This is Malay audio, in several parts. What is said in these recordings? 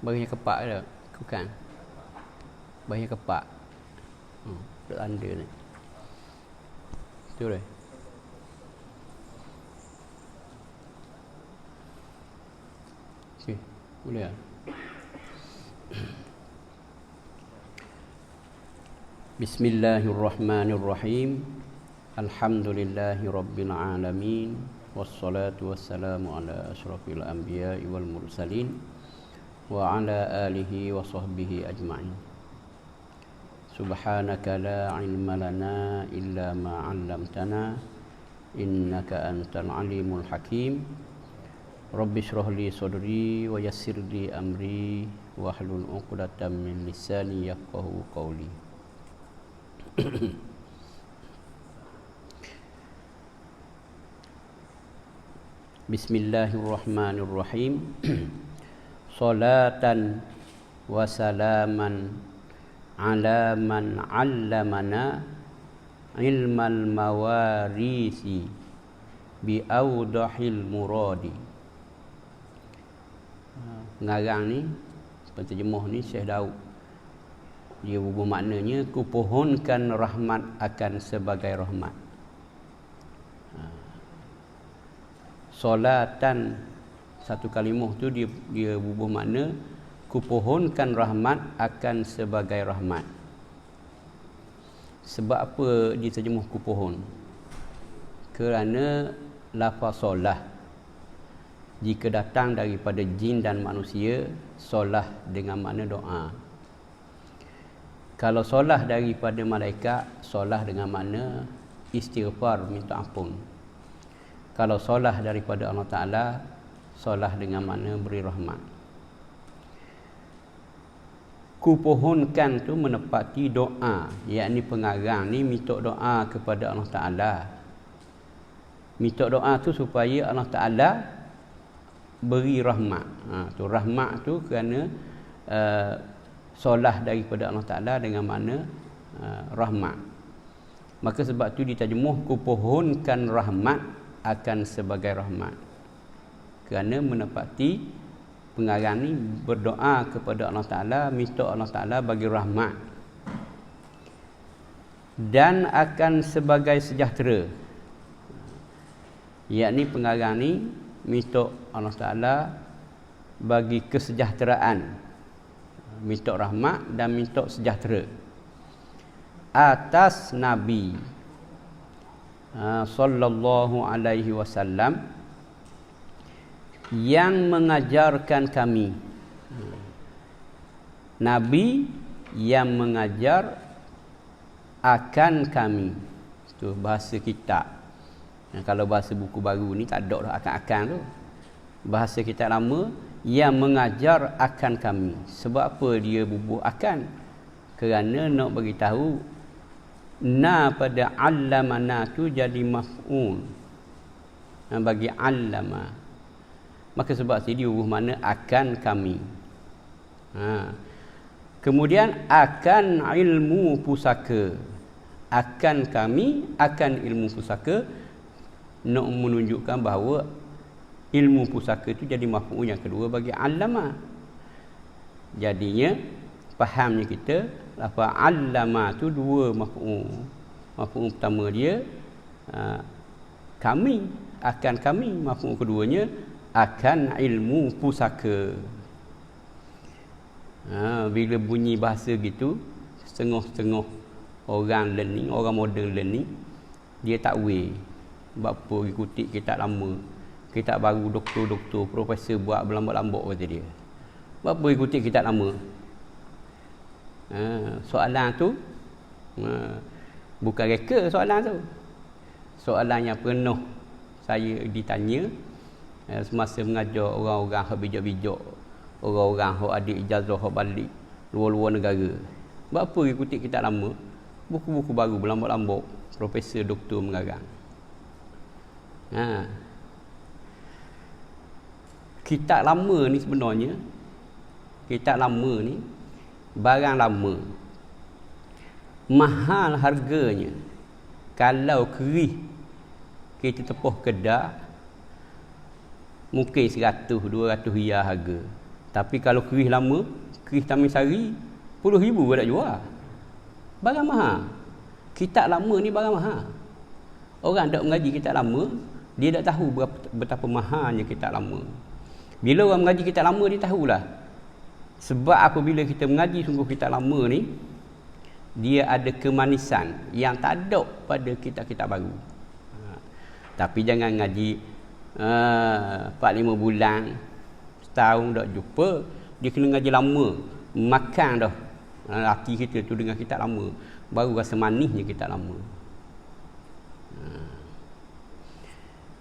Bagian kepak ke? Bukan. Bagian kepak. Duk tanda ni. Tu dah. Okey, boleh tak? Bismillahirrahmanirrahim. Alhamdulillahi rabbil alamin. Wassalatu wassalamu ala asyrafil anbiya'i wal mursalin wa ala alihi wa sahbihi ajma'in. Subhanaka la ilma lana illa ma 'allamtana innaka antal alimul hakim. Rabbi shrah li sadri wa yassir li amri wahlul 'uqdatam min lisani yafqahu qawli. Bismillahirrahmanirrahim. Salatan wa salaman ala man 'allamana ilmal mawarisi bi awdahil muradi. Ngarang ni, penterjemah ni Syekh Daud. Dia bermaknanya kupohonkan rahmat akan sebagai rahmat. Solatan, satu kalimah tu dia bubuh makna kupohonkan rahmat akan sebagai rahmat. Sebab apa diterjemah kupohon? Kerana lafaz solah jika datang daripada jin dan manusia, solah dengan makna doa. Kalau solah daripada malaikat, solah dengan makna istighfar, minta ampun. Kalau solah daripada Allah Ta'ala, solah dengan makna beri rahmat. Kupohonkan tu menepati doa, yakni pengarang ni minta doa kepada Allah Ta'ala. Minta doa tu supaya Allah Ta'ala beri rahmat. Tu rahmat tu kerana solah daripada Allah Ta'ala dengan makna rahmat. Maka sebab tu diterjemuh kupohonkan rahmat akan sebagai rahmat. Kerana menepati pengarang ni berdoa kepada Allah Ta'ala, minta Allah Ta'ala bagi rahmat dan akan sebagai sejahtera. Yakni pengarang ni minta Allah Ta'ala bagi kesejahteraan, minta rahmat dan minta sejahtera atas Nabi sallallahu alaihi wasallam yang mengajarkan kami. Nabi yang mengajar akan kami. Itu bahasa kitab. Kalau bahasa buku baru ni tak ada dah akan-akan tu. Bahasa kitab lama yang mengajar akan kami. Sebab apa dia bubuh akan? Kerana nak bagi tahu na pada allamana tu jadi maf'ul. Bagi allama. Maka sebab itu dia bubuh makna akan kami. Kemudian akan ilmu pusaka. Akan kami, akan ilmu pusaka. Nak menunjukkan bahawa ilmu pusaka itu jadi maf'ul yang kedua bagi allama. Jadinya fahamnya kita lafaz allama tu dua maf'ul. Maf'ul pertama dia kami, akan kami. Maf'ul keduanya akan ilmu pusaka. Bila bunyi bahasa gitu, setengah-setengah orang learning, orang modern learning, dia takwil. Sebab apa ikuti kitab lama, kitab baru doktor-doktor, profesor buat berlambak-lambak kata dia. Sebab apa ikuti kitab lama? Soalan tu bukan reka soalan tu. Soalan yang pernah saya ditanya semasa mengajar orang-orang hak bijak-bijak, orang-orang hak ada ijazah hak balik luar-luar negara. Sebab apa ikuti kitab lama? Buku-buku baru berlambak-lambak, profesor doktor mengarang. Kitab lama ni sebenarnya, kitab lama ni barang lama, mahal harganya. Kalau kerih kita tepuh kedai, mungkin 100-200 riyal harga. Tapi kalau keris lama, keris Taman Sari, puluh ribu pun tak jual. Barang mahal. Kitab lama ni barang mahal. Orang tak mengaji kitab lama, dia tak tahu betapa mahalnya kitab lama. Bila orang mengaji kitab lama, dia tahulah. Sebab apabila kita mengaji sungguh kitab lama ni, dia ada kemanisan yang tak ada pada kitab-kitab baru. Tapi jangan ngaji 4-5 bulan, setahun tak jumpa, dia kena ngaji lama, makan dah hati kita tu dengan kitab lama, baru rasa manisnya kitab lama.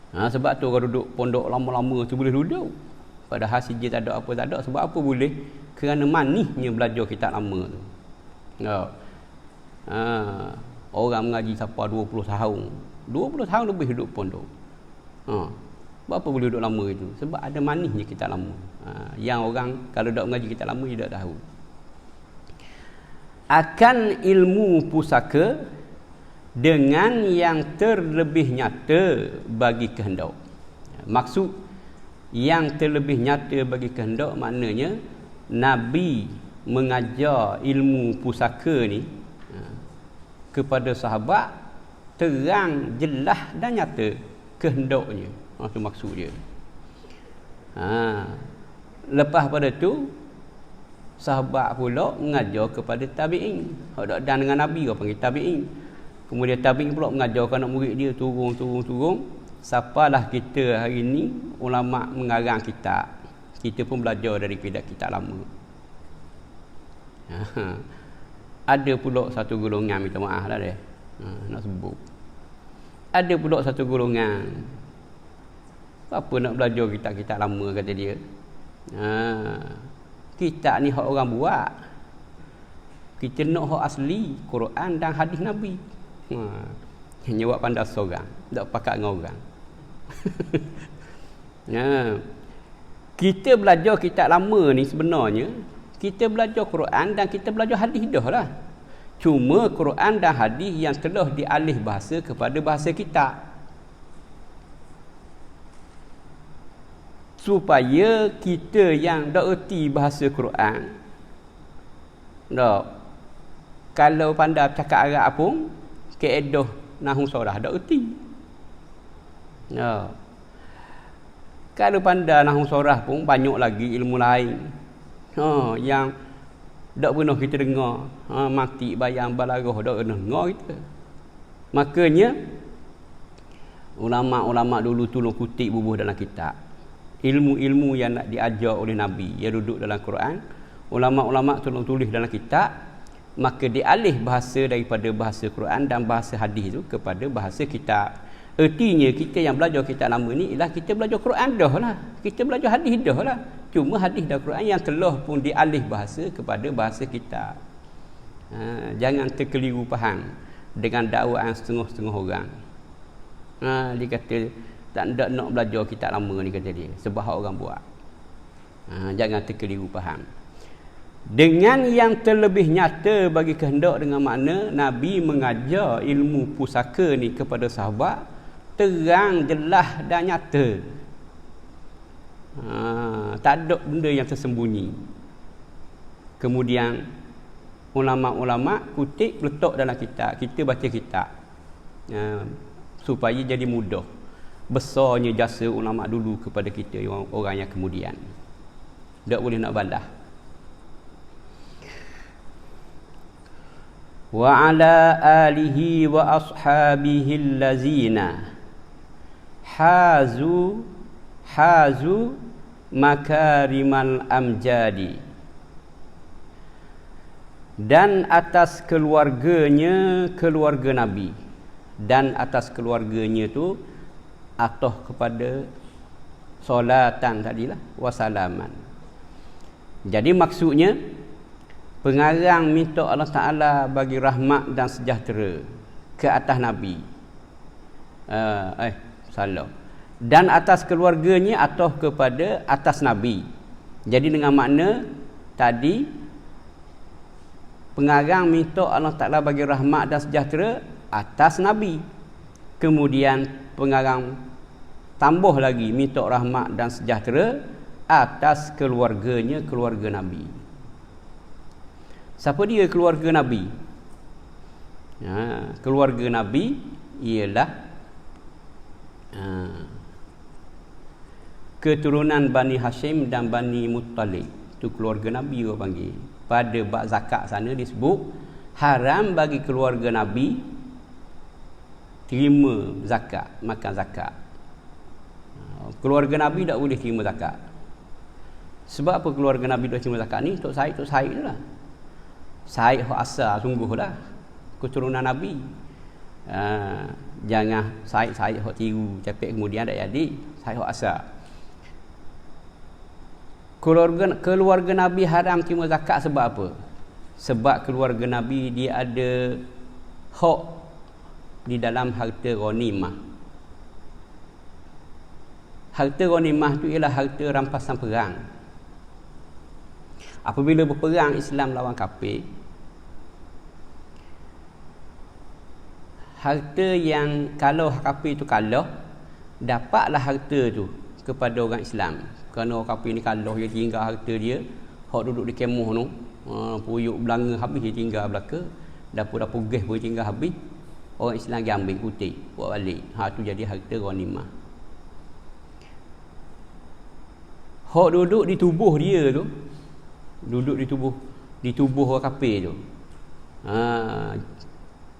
Sebab tu orang duduk pondok lama-lama tu boleh duduk, padahal sijil tak ada apa tak ada. Sebab apa boleh? Kerana manisnya belajar kitab lama tu. Orang mengaji sampai 20 tahun 20 tahun lebih duduk pondok. Sebab apa boleh duduk lama itu? Sebab ada manisnya kitab lama. Yang orang kalau tak mengaji kitab lama, dia tak tahu. Akan ilmu pusaka dengan yang terlebih nyata bagi kehendak. Maksud yang terlebih nyata bagi kehendak maknanya Nabi mengajar ilmu pusaka ni kepada sahabat terang, jelas dan nyata kehendaknya. Itu maksud dia. Lepas pada tu sahabat pula mengajar kepada tabi'in. Hak dan dengan Nabi orang panggil tabi'in. Kemudian tabi'in pula mengajar anak murid dia turun. Sapalah kita hari ni ulama mengarang kitab. Kita pun belajar daripada kitab lama. Ada pula satu golongan, minta maaf lah dia. Nak sebut. Ada pula satu golongan. Apa nak belajar kitab-kitab lama, kata dia. Kitab ni hak orang buat. Kita nak hak asli, Quran dan hadis Nabi. Hanya buat pandai seorang, tak pakat dengan orang. Kita belajar kitab lama ni sebenarnya kita belajar Quran dan kita belajar hadis dah lah. Cuma Quran dan hadis yang telah dialih bahasa kepada bahasa kitab, supaya kita yang tak erti bahasa Quran, tak, kalau pandai cakap Arab pun keedah nahwu sorah tak erti. Kalau pandai nahwu sorah pun banyak lagi ilmu lain yang tak pernah kita dengar. Mati bayang balarah tak pernah dengar kita. Makanya ulama-ulama dulu tolong kutip bubuh dalam kitab ilmu-ilmu yang nak diajar oleh Nabi yang duduk dalam Quran. Ulama-ulama tolong tulis dalam kitab, maka dialih bahasa daripada bahasa Quran dan bahasa hadis itu kepada bahasa kitab. Ertinya kita yang belajar kitab lama ni ialah kita belajar Quran dah lah, kita belajar hadis dah lah. Cuma hadis dan Quran yang telah pun dialih bahasa kepada bahasa kitab. Jangan terkeliru faham dengan dakwaan setengah-setengah orang. Dia kata tak nak belajar kitab lama ni, kata dia, sebab hak orang buat. Jangan terkeliru faham. Dengan yang terlebih nyata bagi kehendak, dengan makna Nabi mengajar ilmu pusaka ni kepada sahabat terang, jelas dan nyata. Tak ada benda yang tersembunyi. Kemudian ulama-ulama kutip letak dalam kitab, kita baca kitab supaya jadi mudah. Besarnya jasa ulama dulu kepada kita, orang yang kemudian tak boleh nak balas. Wa ala alihi wa ashabihi allazina hazu makarimal amjadi, dan atas keluarganya, keluarga Nabi, dan atas keluarganya tu atau kepada solatan tadilah wasalaman. Jadi maksudnya pengarang minta Allah Ta'ala bagi rahmat dan sejahtera ke atas Nabi, salah, dan atas keluarganya atau kepada atas Nabi. Jadi dengan makna tadi pengarang minta Allah Ta'ala bagi rahmat dan sejahtera atas Nabi, kemudian pengarang tambah lagi minta rahmat dan sejahtera atas keluarganya, keluarga Nabi. Siapa dia keluarga Nabi? Keluarga Nabi ialah keturunan Bani Hashim dan Bani Muttalib. Itu keluarga Nabi orang panggil. Pada bab zakat sana disebut haram bagi keluarga Nabi terima zakat, makan zakat. Keluarga Nabi tak boleh terima zakat. Sebab apa keluarga Nabi tak terima zakat ni? Tok Said tu lah. Said hak asal sungguhlah keturunan Nabi. Jangan Said hak tiru capek kemudian tak jadi. Said hak asal. Keluarga Nabi haram terima zakat sebab apa? Sebab keluarga Nabi dia ada hak di dalam harta ghanimah. Harta ghanimah tu ialah harta rampasan perang. Apabila berperang Islam lawan kafir, harta yang kalau kafir tu kalah, dapatlah harta tu kepada orang Islam. Kerana orang kafir ni kalah, dia tinggal harta dia, hak duduk di kemah tu, puyuk belanga habis dia tinggal belaka, dapur-dapur gas pun tinggal habis, orang Islam dia ambil kutip buat balik. Tu jadi harta ghanimah. Hak duduk di tubuh dia tu, duduk di tubuh orang kafir tu,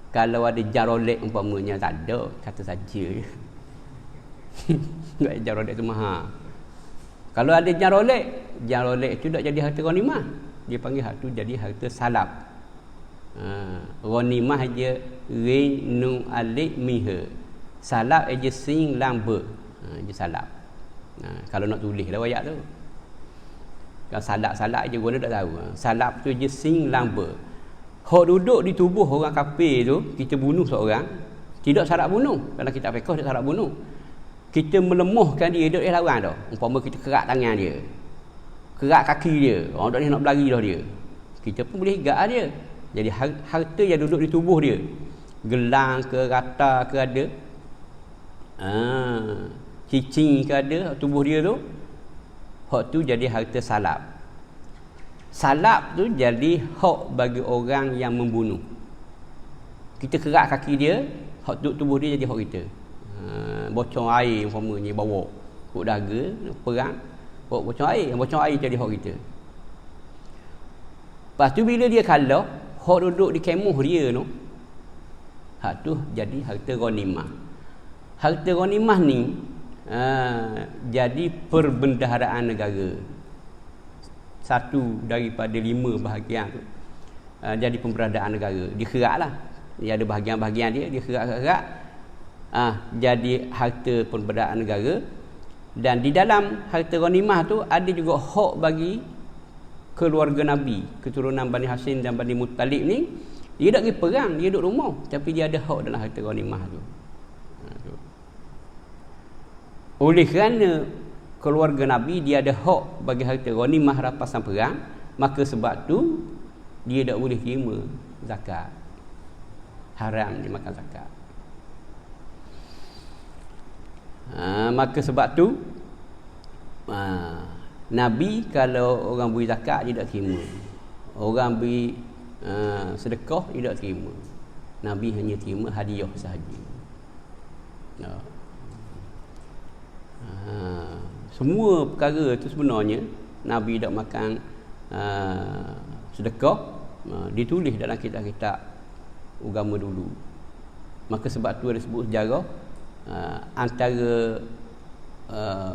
kalau ada jarolek umpamanya tak ada, kata saja je. Enggak jarolek tu mahal. Kalau ada jarolek tu tak jadi harta ghanimah. Dia panggil hak tu jadi harta salab. Ghanimah aja rin nun alif miha. Salab aja sin lam ba. Dia salab. Kalau nak tulis lah ayat tu. Kalau salab aja guna tak tahu. Salab tu je sin lam ba. Hak duduk di tubuh orang kafir tu, kita bunuh seorang, tidak syarat bunuh. Kalau kita fiqh tak syarat bunuh. Kita melemahkan dia, dia lawan dah. Umpama kita kerak tangan dia, kerak kaki dia, orang tak boleh nak berlari dah dia. Kita pun boleh higat dia. Jadi harta yang duduk di tubuh dia, gelang ke, rata ke ada, cicing ke ada tubuh dia tu, hak tu jadi harta salab. Salab tu jadi hak bagi orang yang membunuh. Kita kerak kaki dia, hak tubuh dia jadi hak kita. Bocor air umpamanya bawa kok daga perang, bawa bocor air jadi hak kita. Lepas tu bila dia kalah, hak duduk di kemah dia tu, hak tu jadi harta ghanimah. Harta ghanimah ni jadi perbendaharaan negara. Satu daripada 5 bahagian tu jadi pemberadaan negara. Dia keraklah. Dia ada bahagian-bahagian dia kerak-kerak. Jadi harta pemberadaan negara. Dan di dalam harta ghanimah tu ada juga hak bagi keluarga Nabi, keturunan Bani Hashim dan Bani Muttalib ni. Dia tak pergi perang, dia duduk rumah, tapi dia ada hak dalam harta ghanimah tu. Oleh kerana keluarga Nabi dia ada hak bagi harta ghanimah rampasan perang, maka sebab tu dia tak boleh terima zakat. Haram dia makan zakat. Maka sebab tu Nabi kalau orang beri zakat dia tak terima. Orang beri sedekah dia tak terima. Nabi hanya terima hadiah sahaja. Semua perkara tu sebenarnya Nabi tak makan sedekah, ditulis dalam kitab-kitab agama dulu. Maka sebab tu ada sebut sejarah antara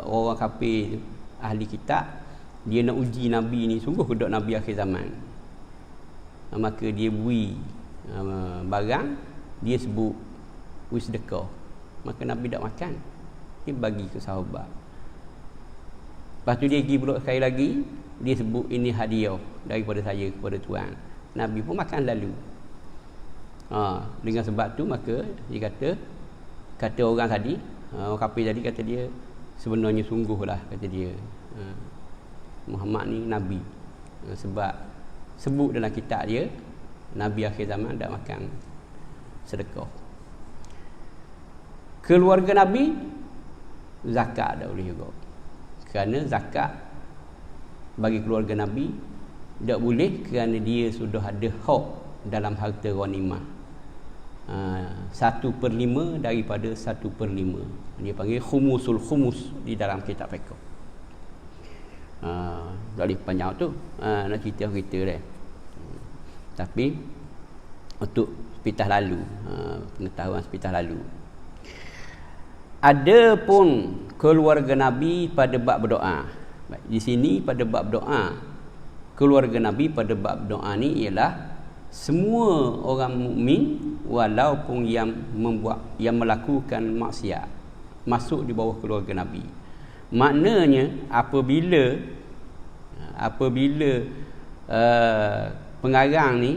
orang kafir ahli kitab, dia nak uji Nabi ni sungguh ke tak Nabi akhir zaman. Maka dia beri barang, dia sebut beri sedekah. Maka Nabi tak makan, dia bagi ke sahabat. Lepas tu dia pergi pula sekali lagi, dia sebut ini hadiah daripada saya kepada Tuhan. Nabi pun makan lalu. Dengan sebab tu maka dia kata orang tadi, orang kafir tadi kata dia sebenarnya sungguhlah kata dia Muhammad ni Nabi. Sebab sebut dalam kitab dia Nabi akhir zaman tak makan sedekah. Keluarga Nabi zakat tak boleh juga. Kerana zakat bagi keluarga Nabi, tak boleh kerana dia sudah ada hak dalam harta ghanimah. 1/5 daripada 1/5. Dia panggil khumusul khumus di dalam kitab fiqh. Tak boleh panjang tu. Nak cerita dia. Tapi untuk sepitah lalu, pengetahuan sepitah lalu. Ada pun keluarga Nabi pada bab berdoa. Di sini pada bab doa, keluarga Nabi pada bab doa ni ialah semua orang mukmin walaupun yang melakukan maksiat masuk di bawah keluarga Nabi. Maknanya apabila pengarang ni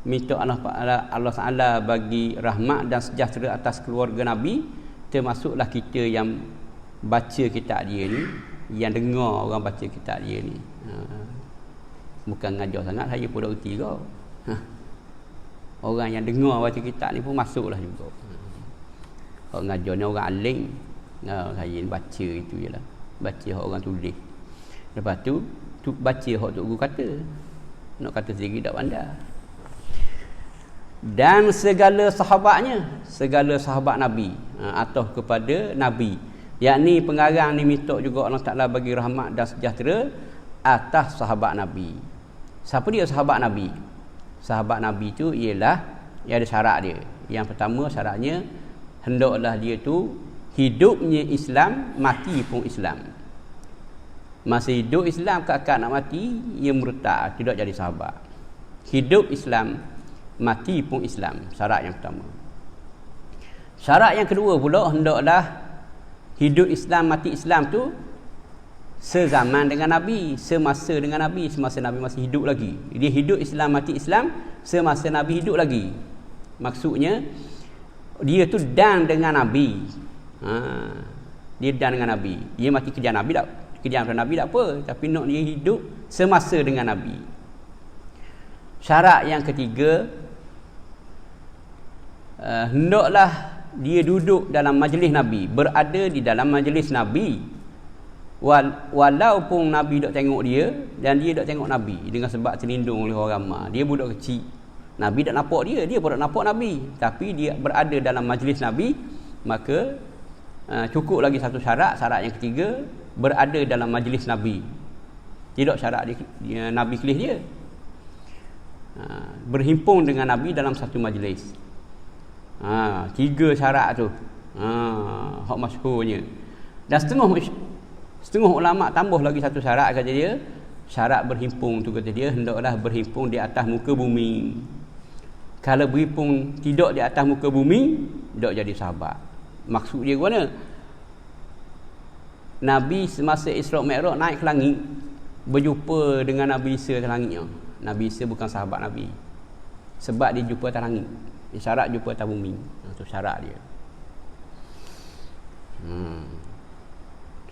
minta Allah Taala bagi rahmat dan sejahtera atas keluarga Nabi, termasuklah kita yang baca kitab dia ni, yang dengar orang baca kitab dia ni. Bukan ngajar sangat, saya pun dah reti kau. Orang yang dengar baca kitab ni pun masuklah juga. Orang ngajar ni orang alim. Saya ni baca itu jelah. Baca hak orang tulis. Lepas tu baca hak tok guru kata. Nak kata sendiri tak pandai. Dan segala sahabat Nabi atau kepada Nabi, yakni pengarang ni minta juga Allah Ta'ala bagi rahmat dan sejahtera atas sahabat Nabi. Siapa dia sahabat Nabi? Sahabat Nabi tu ialah, dia ada syarat dia. Yang pertama syaratnya, hendaklah dia tu hidupnya Islam, mati pun Islam. Masa hidup Islam, kakak nak mati, ia murtad, tidak jadi sahabat. Hidup Islam, mati pun Islam. Syarat yang pertama. Syarat yang kedua pula, hendaklah hidup Islam, mati Islam tu sezaman dengan Nabi, semasa dengan Nabi, semasa Nabi masih hidup lagi. Dia hidup Islam, mati Islam semasa Nabi hidup lagi. Maksudnya dia tu dan dengan Nabi. Dia dan dengan Nabi. Dia mati kerja Nabi tak? Kerja Nabi tak apa, tapi nak dia hidup semasa dengan Nabi. Syarat yang ketiga, hendaklah dia duduk dalam majlis Nabi, berada di dalam majlis Nabi, walaupun Nabi tak tengok dia dan dia tak tengok Nabi, dengan sebab terlindung oleh orang ramai. Dia budak kecil, Nabi tak nampak dia, dia pun tak nampak Nabi, tapi dia berada dalam majlis Nabi. Maka cukup lagi satu syarat. Syarat yang ketiga, berada dalam majlis Nabi. Tidak syarat dia Nabi kelih dia, berhimpun dengan Nabi dalam satu majlis. Tiga syarat tu hak masyhurnya. Dan setengah ulama tambah lagi satu syarat, kata dia. Syarat berhimpun tu, kata dia, hendaklah berhimpun di atas muka bumi. Kalau berhimpun tidak di atas muka bumi, tak jadi sahabat. Maksud dia mana? Nabi semasa Isra' Mi'raj naik ke langit, berjumpa dengan Nabi Isa ke langitnya. Nabi Isa bukan sahabat Nabi, sebab dia jumpa atas langit. Syarat jumpa atas bumi. Itu syarat dia.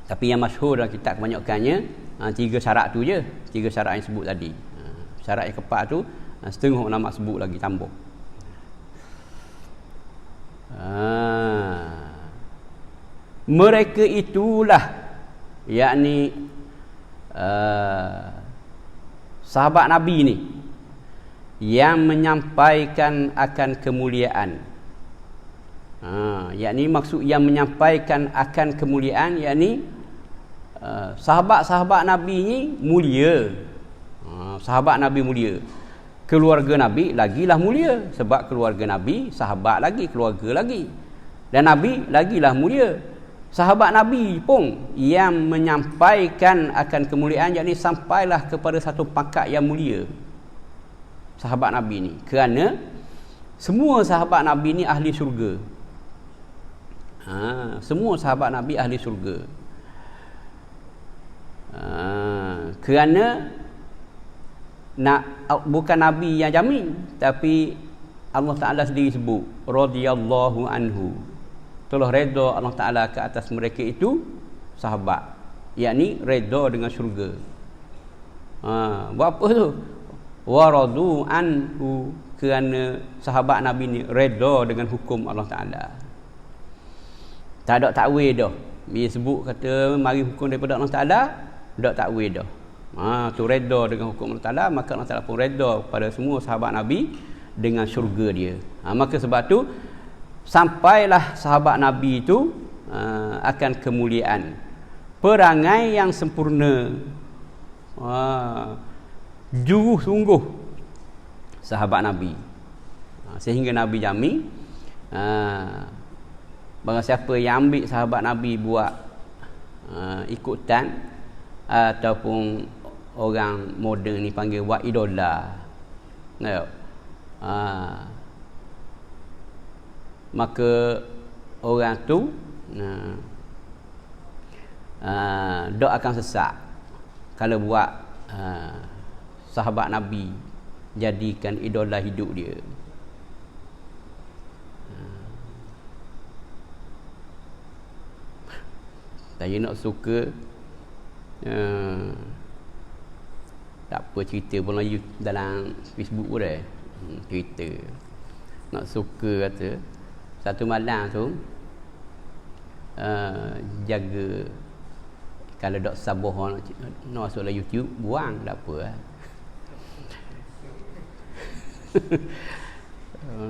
Tapi yang masyhur dalam kitab kebanyakannya, tiga syarat tu je. Tiga syarat yang sebut tadi. Syarat yang keempat tu setengah ulama sebut lagi, tambah. Mereka itulah, yakni sahabat Nabi ni, yang menyampaikan akan kemuliaan. Yakni maksud yang menyampaikan akan kemuliaan, yakni sahabat-sahabat Nabi ni mulia. Sahabat Nabi mulia, keluarga Nabi lagilah mulia, sebab keluarga Nabi sahabat lagi, keluarga lagi, dan Nabi lagilah mulia. Sahabat Nabi pun yang menyampaikan akan kemuliaan, yakni sampailah kepada satu pangkat yang mulia. Sahabat Nabi ni, kerana semua sahabat Nabi ni ahli syurga. Semua sahabat Nabi ahli syurga. Kerana bukan Nabi yang jamin, tapi Allah Ta'ala sendiri sebut radhiyallahu anhu, telah redha Allah Ta'ala ke atas mereka itu sahabat, yakni redha dengan syurga. Buat apa tu? Waradu anhu, kerana sahabat Nabi ni redha dengan hukum Allah Ta'ala. Tak ada takwil dah. Dia sebut kata mari hukum daripada Allah Ta'ala, dak takwil dah. Tu redha dengan hukum Allah Taala, maka Allah Taala pun redha pada semua sahabat Nabi dengan syurga dia. Maka sebab tu sampailah sahabat Nabi itu akan kemuliaan, perangai yang sempurna, jujur sungguh sahabat Nabi, sehingga Nabi jamin barang siapa yang ambil sahabat Nabi buat ikutan, ataupun orang moden ni panggil buat idola, maka orang tu dok akan sesat kalau buat sahabat Nabi jadikan idola hidup dia. Saya nak suka tak apa cerita pun lagi dalam Facebook pun dah cerita nak suka kata satu malam tu jaga kalau dok sabah nak masuk dalam YouTube buang tak apa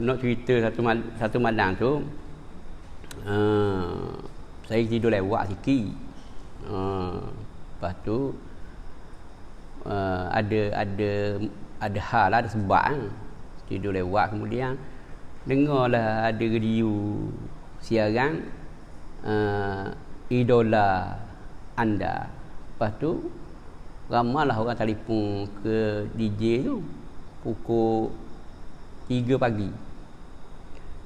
nak cerita satu malam tu saya tidur lewat sikit. Lepas tu ada hal lah, ada sebab kan. Tidur lewat, kemudian dengarlah ada radio siaran idola anda. Lepas tu ramailah orang telefon ke DJ tu pukul 3 pagi.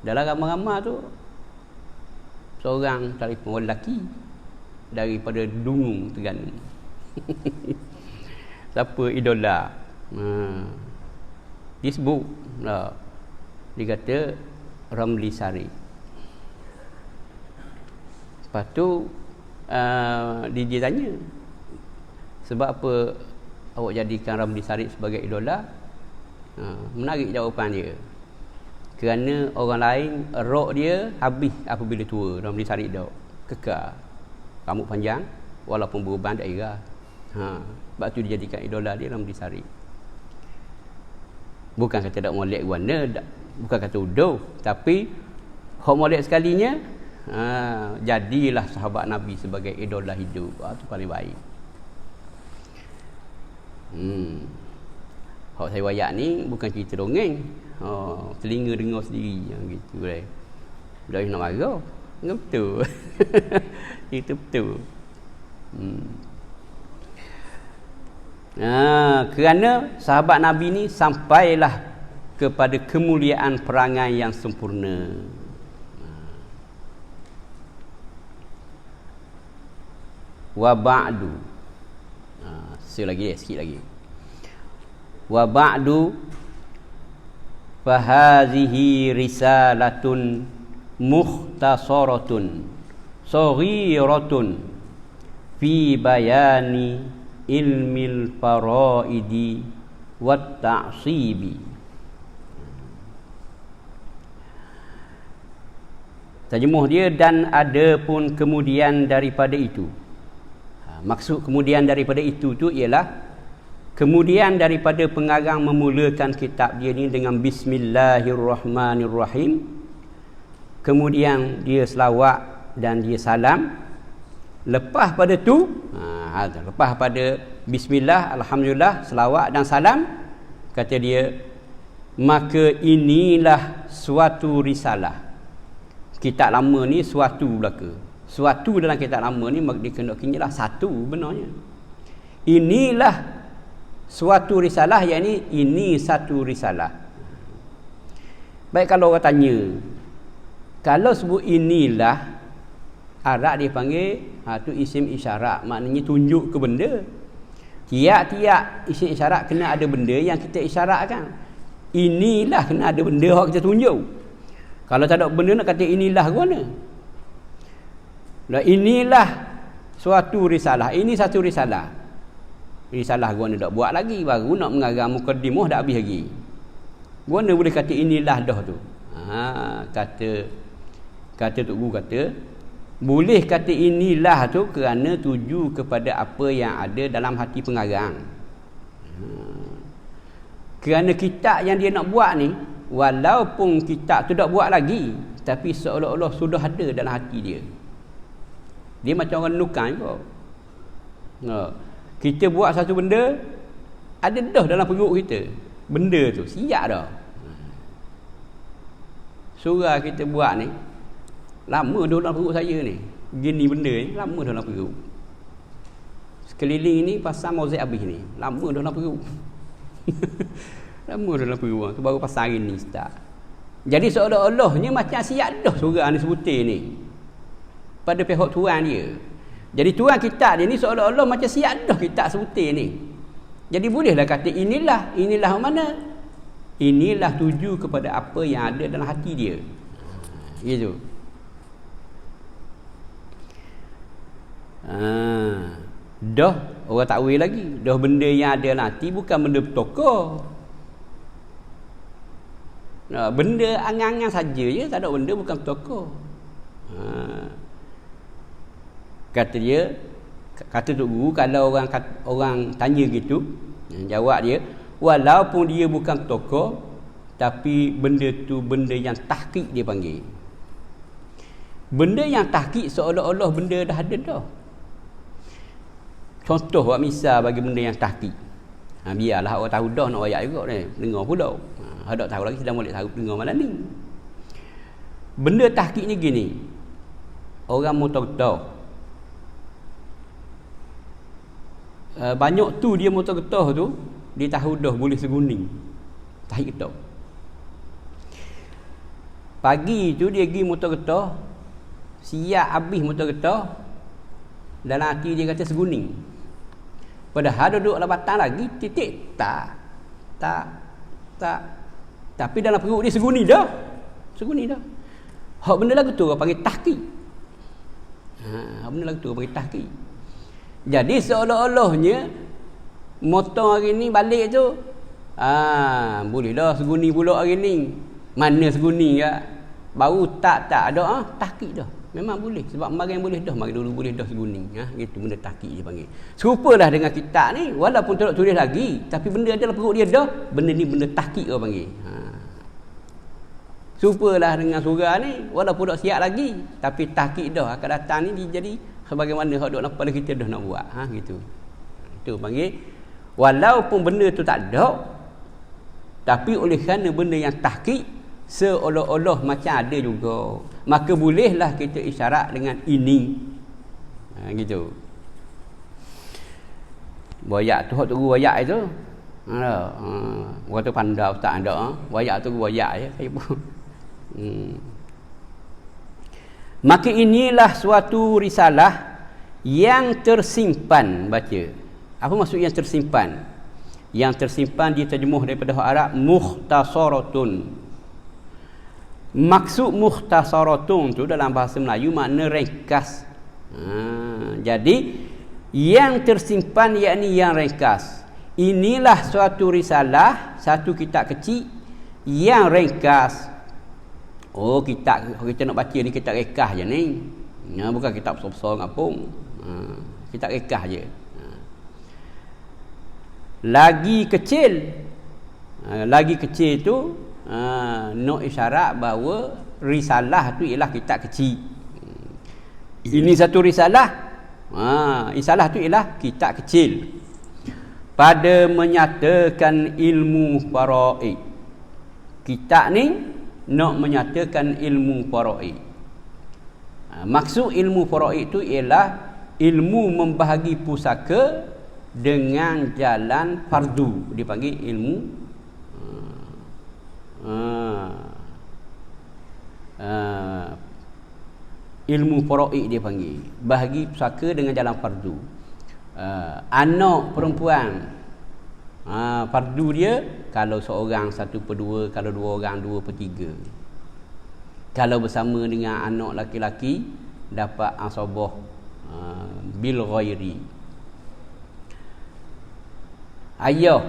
Dalam ramai-ramai tu seorang telefon orang lelaki daripada Dungun Terengganu. Siapa idola? Dia sebut lah. Dia kata Ramli Sarip. Lepas tu dia tanya, sebab apa awak jadikan Ramli Sarip sebagai idola? Menarik jawapan dia. Kerana orang lain roh dia habis apabila tua. Ramli Sarip dah kekal, rambut panjang walaupun beruban daerah. Sebab tu dia jadikan idola dia Ramli Sarip. Bukan kata tak molek warna, bukan kata uduh, tapi hok molek sekalinya jadilah sahabat Nabi sebagai idola hidup. Itu paling baik. Hok saya wayak ni bukan cerita dongeng. Telinga dengar sendiri yang gitu dah. Dah nak marah. Betul. Itu betul. Kerana sahabat Nabi ni sampailah kepada kemuliaan perangai yang sempurna. Wa ba'du. Sikit lagi. Wa ba'du fahazihi risalatun mukhtasaratun saghiratun fi bayani ilmil faraidi wat ta'sibi. Terjemuh dia, dan ada pun kemudian daripada itu. Maksud kemudian daripada itu tu ialah kemudian daripada pengarang memulakan kitab dia ni dengan Bismillahirrahmanirrahim, kemudian dia selawat dan dia salam. Lepas pada tu lepas pada Bismillah, Alhamdulillah, selawat dan salam, kata dia, maka inilah suatu risalah. Kitab lama ni suatu belaka. Suatu dalam kitab lama ni dikena-kenalah satu benarnya. Inilah suatu risalah, yakni ini satu risalah. Baik, kalau orang tanya, kalau sebut inilah, Arab dia panggil tu isim isyarat, maknanya tunjuk ke benda. Tiap-tiap isim isyarat kena ada benda yang kita isyaratkan. Inilah kena ada benda yang kita tunjuk. Kalau tak ada benda nak kata inilah ke mana? Inilah suatu risalah, ini satu risalah. Risalah guna tak buat lagi, baru nak mengarang mukadimah dah habis lagi. Guna boleh kata inilah dah tu. Kata Tok Guru kata Boleh kata inilah tu kerana tuju kepada apa yang ada dalam hati pengarang. Kerana kitab yang dia nak buat ni, walaupun kitab tu tak buat lagi, tapi seolah-olah sudah ada dalam hati dia. Dia macam orang nukan juga. Kita buat satu benda, ada dah dalam perut kita. Benda tu siap dah. Surah kita buat ni, lama dah dalam perut saya ni. Gini benda ni, lama dah dalam perut. Sekeliling ni pasal mozaik habis ni, lama dah dalam perut. Lama dah dalam perut. Tu baru pasal hari ni start. Jadi seolah-olahnya macam siap dah surah ni sebutir ni pada pihak tuan dia. Jadi tuan kitab dia ni seolah-olah macam siap dah kitab sebutir ni. Jadi bolehlah kata inilah mana? Inilah tuju kepada apa yang ada dalam hati dia. Gitu. Dah orang takwil lagi. Dah benda yang ada dalam hati bukan benda bertokoh. Benda angan-angan saja je, tak ada benda bukan bertokoh. Kata dia, kata Tok Guru, kalau orang tanya gitu, jawab dia, walaupun dia bukan tokoh, tapi benda tu benda yang tahqiq dia panggil. Benda yang tahqiq seolah-olah benda dah ada dah. Contoh buat misal bagi benda yang tahqiq. Biarlah orang tahu dah nak ayat juga ni, dengar pula. Ada tahu lagi sedang boleh tahu dengar malam ni. Benda tahqiq ni gini. Orang motor-motor banyak tu dia motor-motor tu dia tahu dah boleh seguning. Tahqiq tu. Pagi tu dia pergi motor-motor, siap habis motor-motor, dalam hati dia kata seguning. Padahal duduk dalam batang lagi titik tak. Tapi dalam perut dia seguni dah. Hak benda lagu tu orang panggil tahqiq. Benda lagu tu orang panggil tahqiq. Jadi seolah-olahnya motor hari ni balik tu boleh dah seguni pula hari ni. Mana seguni ke? Baru tak ada tahqiq dah. Memang boleh sebab mari boleh dah, mari dulu boleh dah seguning. Gitu benda tahqiq dia panggil. Serupalah dengan kitab ni, walaupun tak tulis lagi, tapi benda ada dalam perut dia dah, benda ni benda tahqiq orang panggil. Serupalah dengan surah ni, walaupun tak siap lagi, tapi tahqiq dah akan datang ni dia jadi sebagaimana hak duk nampak kita dah nak buat. Gitu. Itu panggil walaupun benda tu tak ada, tapi oleh kerana benda yang tahqiq seolah-olah macam ada juga, maka bolehlah kita isyarat dengan ini. Gitu. Wayak tu hak tu wayak itu. Orang tu pandai ustaz ada. Wayak tu wayak je saya pun. Maka inilah suatu risalah yang tersimpan. Baca. Apa maksud yang tersimpan? Yang tersimpan diterjemuh daripada Arab mukhtasaratun. Maksud mukhtasaratun tu dalam bahasa Melayu makna ringkas. Jadi yang tersimpan yakni yang ringkas. Inilah suatu risalah, satu kitab kecil yang ringkas. Oh, kitab kita nak baca ni kitab ringkas je ni. Bukan kitab besar-besar ngapung. Kitab ringkas je. Lagi kecil tu nak isyarat bahawa risalah tu ialah kitab kecil. Ini satu risalah. Risalah tu ialah kitab kecil pada menyatakan ilmu faraid. Kitab ni nak menyatakan ilmu faraid. Maksud ilmu faraid tu ialah ilmu membahagi pusaka dengan jalan fardu, dipanggil ilmu ilmu faraid dia panggil, bahagi pusaka dengan jalan fardu. Anak perempuan fardu dia kalau seorang 1/2, kalau dua orang 2/3. Kalau bersama dengan anak laki-laki dapat asabah bil ghairi. Ayah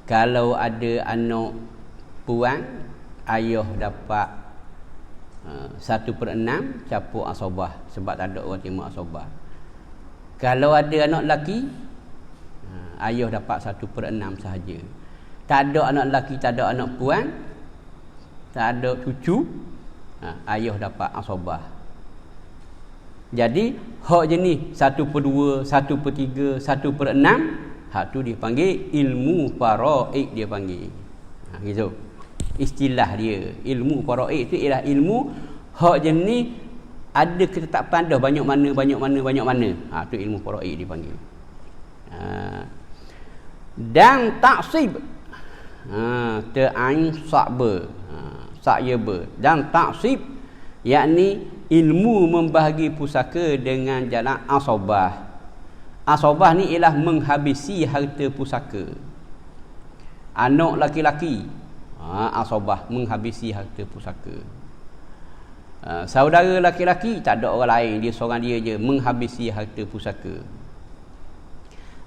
kalau ada anak puan, ayah dapat 1/6 campur asabah, sebab tak ada orang terima asabah. Kalau ada anak lelaki, ayah dapat 1/6 sahaja. Tak ada anak lelaki, tak ada anak puan, tak ada cucu, ayah dapat asabah. Jadi hak jenis 1/2, 1/3, 1/6, hak tu dia panggil ilmu faraid, dia panggil. Gitu. Istilah dia. Ilmu faraid tu ialah ilmu hak jenis ada ketetapan dah banyak mana. Tu ilmu faraid dia panggil. Dan taksib. Ta'ain sa'ba. Sa'yaba. Dan taksib, yakni ilmu membahagi pusaka dengan jalan asabah. Asabah ni ialah menghabisi harta pusaka. Anak laki-laki, asabah, menghabisi harta pusaka. Saudara laki-laki, tak ada orang lain, dia seorang dia je, menghabisi harta pusaka.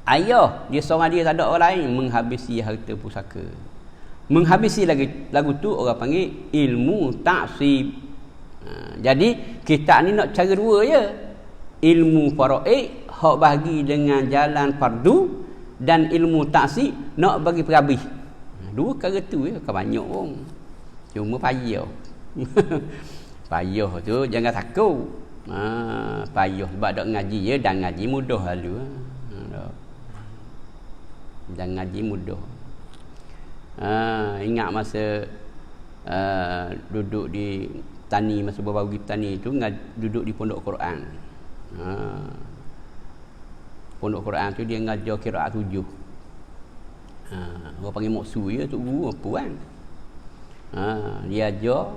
Ayah, dia seorang dia, tak ada orang lain, menghabisi harta pusaka. Menghabisi lagu tu orang panggil ilmu taksib. Jadi kita ni nak cara dua je. Ilmu faraid hak bagi dengan jalan fardu, dan ilmu taksib nak bagi perhabis. Dua perkara tu je, bukan banyak pun. Cuma payah. Payah tu jangan takut. Payah sebab dok ngaji je, dan ngaji mudah lalu. Dan ngaji mudah. Ingat masa duduk di tani, masa baru pergi tani tu, duduk di pondok Quran. Pondok Quran tu dia ngajar qiraat 7. Orang panggil moksu ya, tok guru apa kan. Dia ajar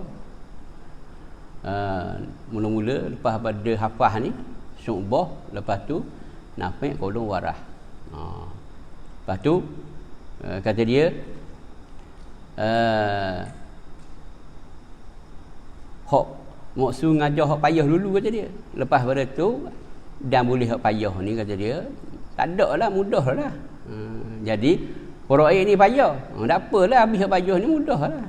mula-mula, lepas pada hafaz ni syu'bah, lepas tu nafi' qulun warah. Lepas tu kata dia hak moksu ngajar hak payah dulu, kata dia. Lepas pada tu dan boleh hak payah ni, kata dia. Tak ada lah, mudah lah. Jadi faraid ni payah. Tak apalah, habis hak payah ni mudah lah.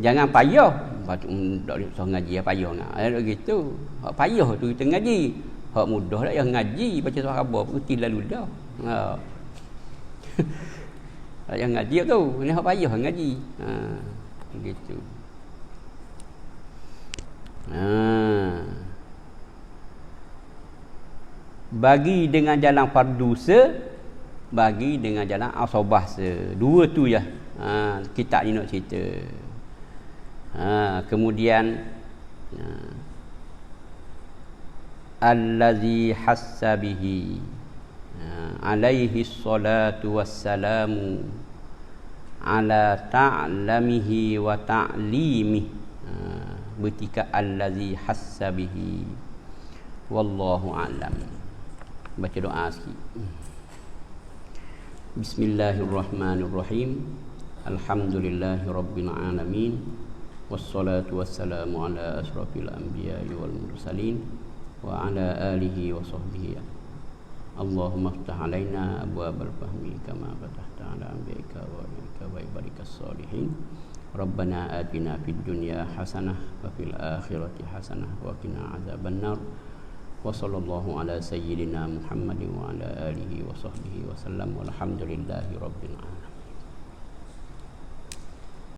Jangan payah. Lepas tu tak boleh ngaji hak payah nak. Ada gitu. Hak payah tu kita ngaji. Hak mudah lah yang ngaji, baca surah khabar putih lalu dah. Yang ngaji tu, ni hak payah ngaji. Gitu. Bagi dengan jalan fardu bagi dengan jalan asabah dua tu je. Kitab ni nak cerita. Kemudian allazi hassabihi alaihi salatu wassalamu ala ta'lamihi wa ta'limihi. Bertika allazi hassabihi, wallahu a'lam. Baca doa sikit. Bismillahirrahmanirrahim. Alhamdulillahirabbil alamin. Wassalatu wassalamu ala asrafil anbiya'i wal mursalin wa ala alihi wa sahbihi. Allahumma iftah alaina abwaabal fahmi kama fatahta ala anbiya'ika wa nabiyyika wa ibadikas salihin. Rabbana atina fid dunya hasanah wa fil akhirati hasanah wa qina azabannar. Wa sallallahu ala sayyidina Muhammadin wa ala alihi wa sahbihi wa sallam. Walhamdulillahi rabbil alamin.